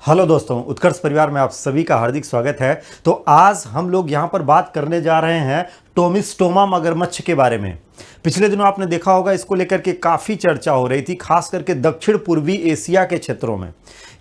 Hello दोस्तों, उत्कर्ष परिवार में आप सभी का हार्दिक स्वागत है। तो आज हम लोग यहाँ पर बात करने जा रहे हैं टोमिस्टोमा मगरमच्छ के बारे में। पिछले दिनों आपने देखा होगा, इसको लेकर के काफ़ी चर्चा हो रही थी, खास करके दक्षिण पूर्वी एशिया के क्षेत्रों में।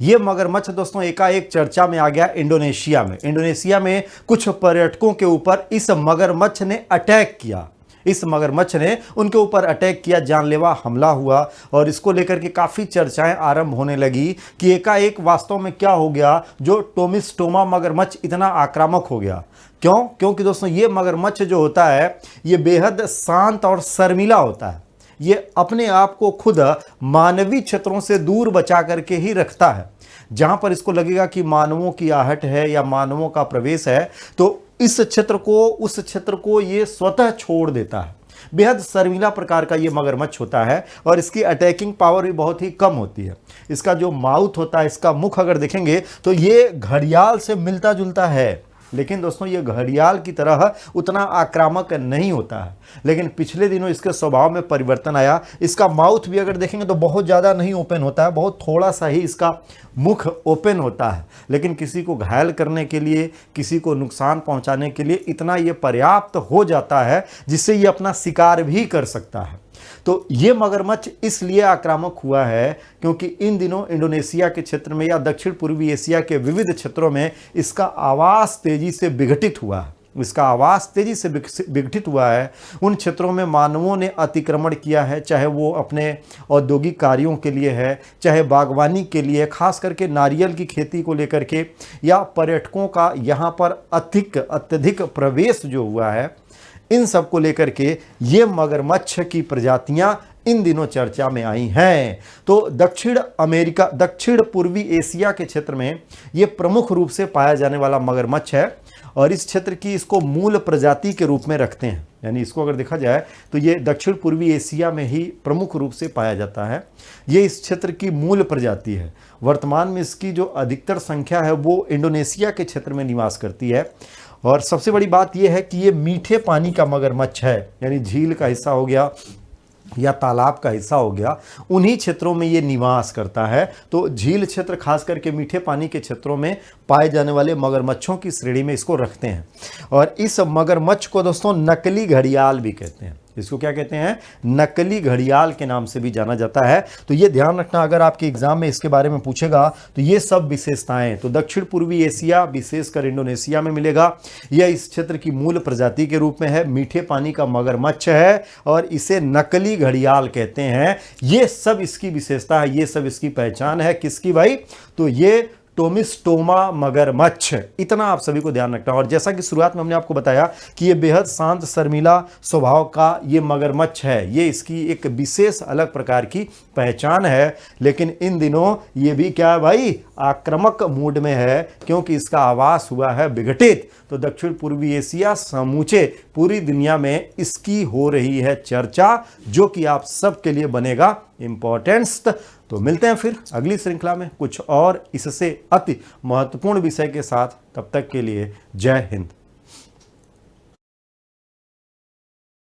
ये मगरमच्छ दोस्तों एकाएक चर्चा में आ गया इंडोनेशिया में। इंडोनेशिया में कुछ पर्यटकों के ऊपर इस मगरमच्छ ने अटैक किया। इस मगरमच्छ ने उनके ऊपर अटैक किया, जानलेवा हमला हुआ और इसको लेकर के काफ़ी चर्चाएं आरंभ होने लगी कि एकाएक वास्तव में क्या हो गया जो टोमिस्टोमा मगरमच्छ इतना आक्रामक हो गया। क्योंकि दोस्तों ये मगरमच्छ जो होता है ये बेहद शांत और शर्मीला होता है। ये अपने आप को खुद मानवीय क्षेत्रों से दूर बचा करके ही रखता है। जहां पर इसको लगेगा कि मानवों की आहट है या मानवों का प्रवेश है तो उस क्षेत्र को ये स्वतः छोड़ देता है। बेहद शर्मीला प्रकार का ये मगरमच्छ होता है और इसकी अटैकिंग पावर भी बहुत ही कम होती है। इसका जो माउथ होता है, इसका मुख अगर देखेंगे तो ये घड़ियाल से मिलता जुलता है, लेकिन दोस्तों ये घड़ियाल की तरह उतना आक्रामक नहीं होता है। लेकिन पिछले दिनों इसके स्वभाव में परिवर्तन आया। इसका माउथ भी अगर देखेंगे तो बहुत ज़्यादा नहीं ओपन होता है, बहुत थोड़ा सा ही इसका मुख ओपन होता है। लेकिन किसी को घायल करने के लिए, किसी को नुकसान पहुंचाने के लिए इतना ये पर्याप्त हो जाता है जिससे ये अपना शिकार भी कर सकता है। तो ये मगरमच्छ इसलिए आक्रामक हुआ है क्योंकि इन दिनों इंडोनेशिया के क्षेत्र में या दक्षिण पूर्वी एशिया के विविध क्षेत्रों में इसका आवास तेजी से विघटित हुआ है। इसका आवास तेजी से विघटित हुआ है। उन क्षेत्रों में मानवों ने अतिक्रमण किया है, चाहे वो अपने औद्योगिक कार्यों के लिए है, चाहे बागवानी के लिए, खास करके नारियल की खेती को लेकर के, या पर्यटकों का यहाँ पर अत्यधिक प्रवेश जो हुआ है, इन सब को लेकर के ये मगरमच्छ की प्रजातियां इन दिनों चर्चा में आई हैं। तो दक्षिण पूर्वी एशिया के क्षेत्र में ये प्रमुख रूप से पाया जाने वाला मगरमच्छ है और इस क्षेत्र की इसको मूल प्रजाति के रूप में रखते हैं। यानी इसको अगर देखा जाए तो ये दक्षिण पूर्वी एशिया में ही प्रमुख रूप से पाया जाता है। ये इस क्षेत्र की मूल प्रजाति है। वर्तमान में इसकी जो अधिकतर संख्या है वो इंडोनेशिया के क्षेत्र में निवास करती है। और सबसे बड़ी बात यह है कि ये मीठे पानी का मगरमच्छ है, यानी झील का हिस्सा हो गया या तालाब का हिस्सा हो गया, उन्हीं क्षेत्रों में ये निवास करता है। तो झील क्षेत्र, खास करके मीठे पानी के क्षेत्रों में पाए जाने वाले मगरमच्छों की श्रेणी में इसको रखते हैं। और इस मगरमच्छ को दोस्तों नकली घड़ियाल भी कहते हैं। इसको क्या कहते हैं? नकली घड़ियाल के नाम से भी जाना जाता है। तो ये ध्यान रखना, अगर आपके एग्जाम में इसके बारे में पूछेगा तो ये सब विशेषताएं तो दक्षिण पूर्वी एशिया, विशेषकर इंडोनेशिया में मिलेगा। यह इस क्षेत्र की मूल प्रजाति के रूप में है, मीठे पानी का मगरमच्छ है और इसे नकली घड़ियाल कहते हैं। ये सब इसकी विशेषता है, ये सब इसकी पहचान है। किसकी भाई? तो ये टोमिस्टोमा मगरमच्छ। इतना आप सभी को ध्यान रखना। और जैसा कि शुरुआत में हमने आपको बताया कि ये बेहद शांत शर्मीला स्वभाव का ये मगरमच्छ है, ये इसकी एक विशेष अलग प्रकार की पहचान है। लेकिन इन दिनों ये भी क्या है भाई? आक्रामक मूड में है, क्योंकि इसका आवास हुआ है विघटित। तो दक्षिण पूर्वी एशिया समूचे पूरी दुनिया में इसकी हो रही है चर्चा, जो कि आप सबके लिए बनेगा इंपॉर्टेंस। तो मिलते हैं फिर अगली श्रृंखला में कुछ और इससे अति महत्वपूर्ण विषय के साथ। तब तक के लिए जय हिंद।